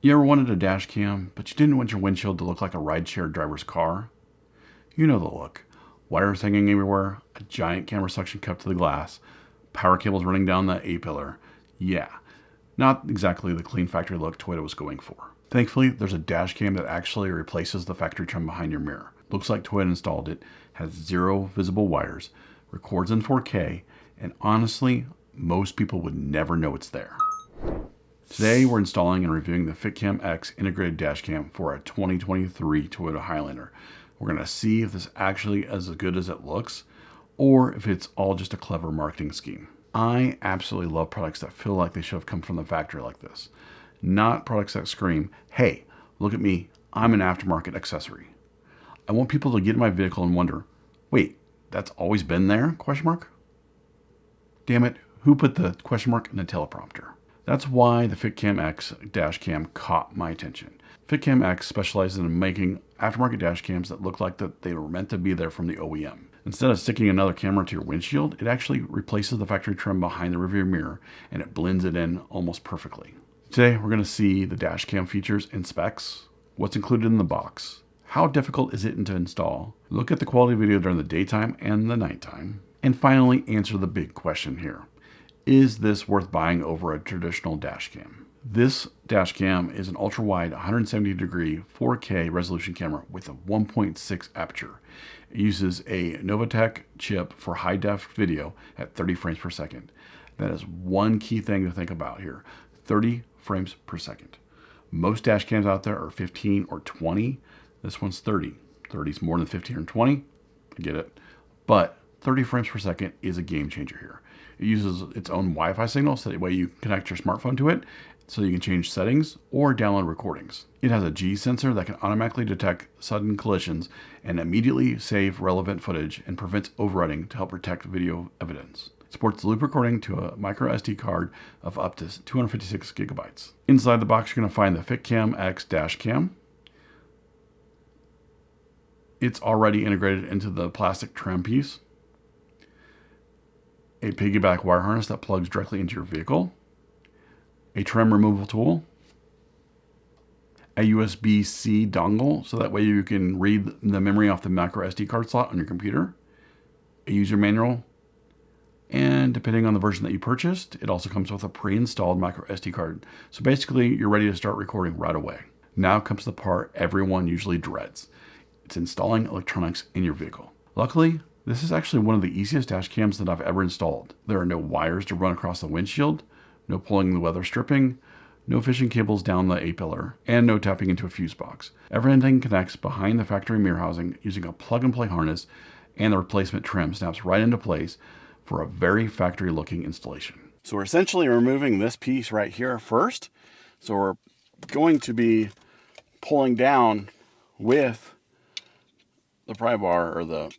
You ever wanted a dash cam, but you didn't want your windshield to look like a rideshare driver's car? You know the look. Wires hanging everywhere, a giant camera suction cup to the glass, power cables running down the A-pillar. Yeah, not exactly the clean factory look Toyota was going for. Thankfully, there's a dash cam that actually replaces the factory trim behind your mirror. Looks like Toyota installed it, has 0 visible wires, records in 4K, and honestly, most people would never know it's there. Today, we're installing and reviewing the FITCAMX integrated dash cam for a 2023 Toyota Highlander. We're going to see if this actually is as good as it looks, or if it's all just a clever marketing scheme. I absolutely love products that feel like they should have come from the factory like this. Not products that scream, hey, look at me, I'm an aftermarket accessory. I want people to get in my vehicle and wonder, wait, that's always been there? Question mark? Damn it, who put the question mark in the teleprompter? That's why the FITCAMX dash cam caught my attention. FITCAMX specializes in making aftermarket dash cams that look like that they were meant to be there from the OEM. Instead of sticking another camera to your windshield, it actually replaces the factory trim behind the rearview mirror and it blends it in almost perfectly. Today, we're going to see the dash cam features and specs, what's included in the box, how difficult is it to install, look at the quality video during the daytime and the nighttime, and finally answer the big question here. Is this worth buying over a traditional dash cam? This dash cam is an ultra-wide 170-degree 4K resolution camera with a 1.6 aperture. It uses a Novatech chip for high-def video at 30 frames per second. That is one key thing to think about here, 30 frames per second. Most dash cams out there are 15 or 20. This one's 30. 30 is more than 15 or 20, I get it. But 30 frames per second is a game changer here. It uses its own Wi-Fi signal so that way you connect your smartphone to it so you can change settings or download recordings. It has a G sensor that can automatically detect sudden collisions and immediately save relevant footage and prevents overwriting to help protect video evidence. It supports loop recording to a micro SD card of up to 256 gigabytes. Inside the box, you're going to find the FITCAMX dash cam. It's already integrated into the plastic trim piece. A piggyback wire harness that plugs directly into your vehicle, a trim removal tool, a USB-C dongle so that way you can read the memory off the micro SD card slot on your computer, a user manual, and depending on the version that you purchased, it also comes with a pre-installed micro SD card. So basically, you're ready to start recording right away. Now comes the part everyone usually dreads. It's installing electronics in your vehicle. Luckily, this is actually one of the easiest dash cams that I've ever installed. There are no wires to run across the windshield, no pulling the weather stripping, no fishing cables down the A-pillar, and no tapping into a fuse box. Everything connects behind the factory mirror housing using a plug-and-play harness, and the replacement trim snaps right into place for a very factory-looking installation. So we're essentially removing this piece right here first. So we're going to be pulling down with the pry bar or the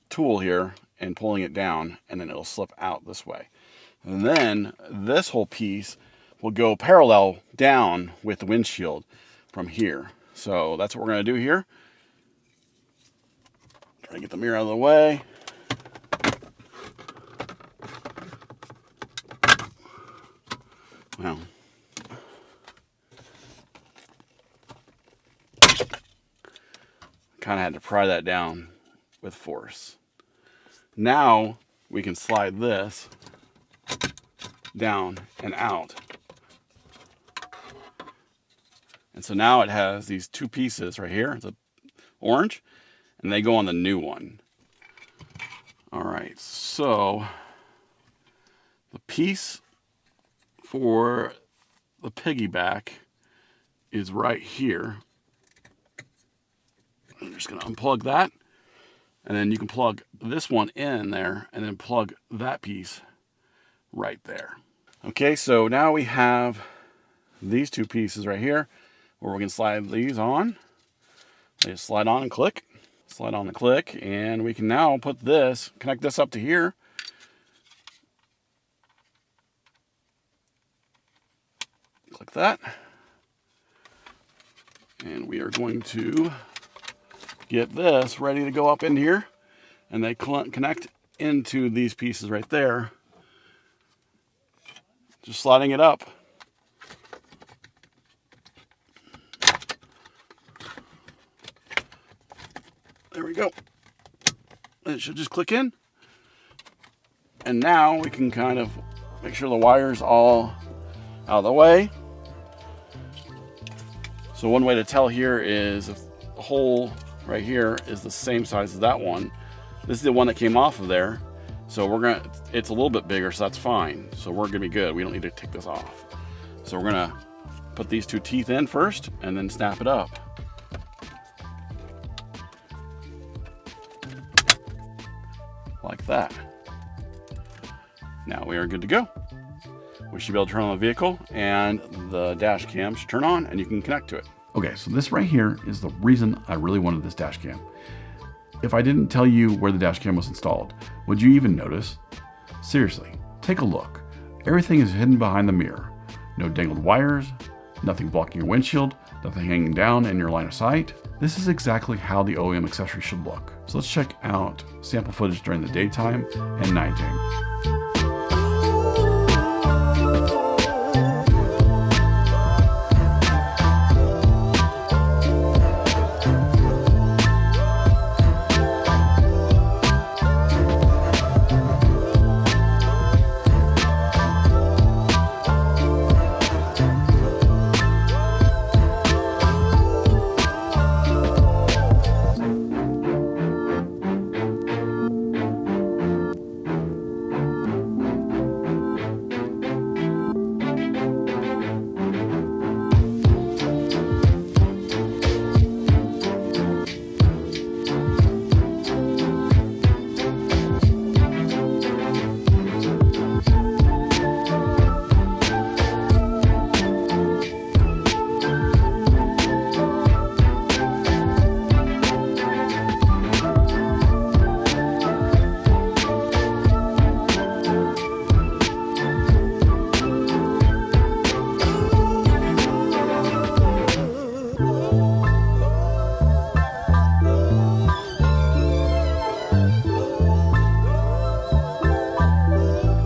tool here and pulling it down, and then it'll slip out this way. And then this whole piece will go parallel down with the windshield from here. So that's what we're going to do here. Try to get the mirror out of the way. Well, kind of had to pry that down with force. Now we can slide this down and out. And so now it has these two pieces right here, the orange, and they go on the new one. All right, so the piece for the piggyback is right here. I'm just gonna unplug that. And then you can plug this one in there and then plug that piece right there. Okay, so now we have these two pieces right here where we can slide these on. They just slide on and click, slide on and click, and we can now put this, connect this up to here. Click that. And we are going to get this ready to go up in here, and they connect into these pieces right there. Just sliding it up. There we go. It should just click in. And now we can kind of make sure the wire's all out of the way. So one way to tell here is if the hole right here is the same size as that one. This is the one that came off of there. So it's a little bit bigger, so that's fine. So we're gonna be good. We don't need to take this off. So we're gonna put these two teeth in first and then snap it up. Like that. Now we are good to go. We should be able to turn on the vehicle and the dash cam should turn on and you can connect to it. Okay, so this right here is the reason I really wanted this dash cam. If I didn't tell you where the dash cam was installed, would you even notice? Seriously, take a look. Everything is hidden behind the mirror. No dangled wires, nothing blocking your windshield, nothing hanging down in your line of sight. This is exactly how the OEM accessory should look. So let's check out sample footage during the daytime and nighttime.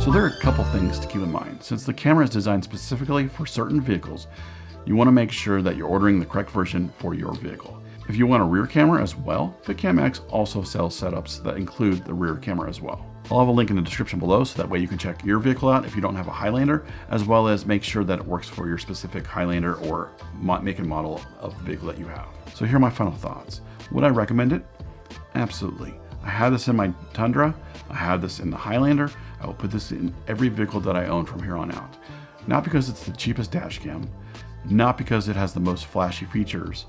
So there are a couple things to keep in mind. Since the camera is designed specifically for certain vehicles, you want to make sure that you're ordering the correct version for your vehicle. If you want a rear camera as well, FITCAMX also sells setups that include the rear camera as well. I'll have a link in the description below so that way you can check your vehicle out if you don't have a Highlander, as well as make sure that it works for your specific Highlander or make and model of the vehicle that you have. So here are my final thoughts. Would I recommend it? Absolutely. I have this in my Tundra, I have this in the Highlander, I will put this in every vehicle that I own from here on out. Not because it's the cheapest dash cam, not because it has the most flashy features,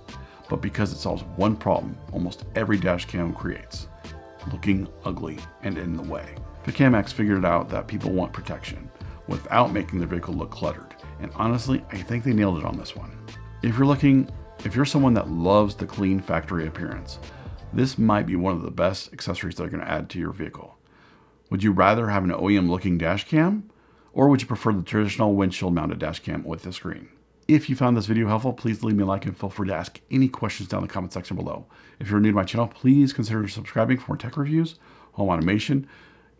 but because it solves one problem almost every dash cam creates: looking ugly and in the way. FITCAMX figured out that people want protection without making their vehicle look cluttered, and honestly, I think they nailed it on this one. If you're someone that loves the clean factory appearance, this might be one of the best accessories that are going to add to your vehicle. Would you rather have an OEM looking dash cam, or would you prefer the traditional windshield mounted dash cam with the screen? If you found this video helpful, please leave me a like and feel free to ask any questions down in the comment section below. If you're new to my channel, please consider subscribing for more tech reviews, home automation,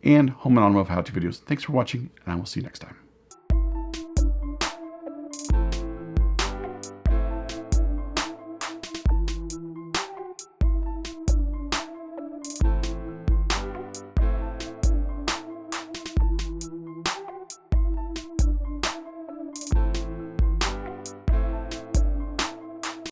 and home and automotive how-to videos. Thanks for watching, and I will see you next time.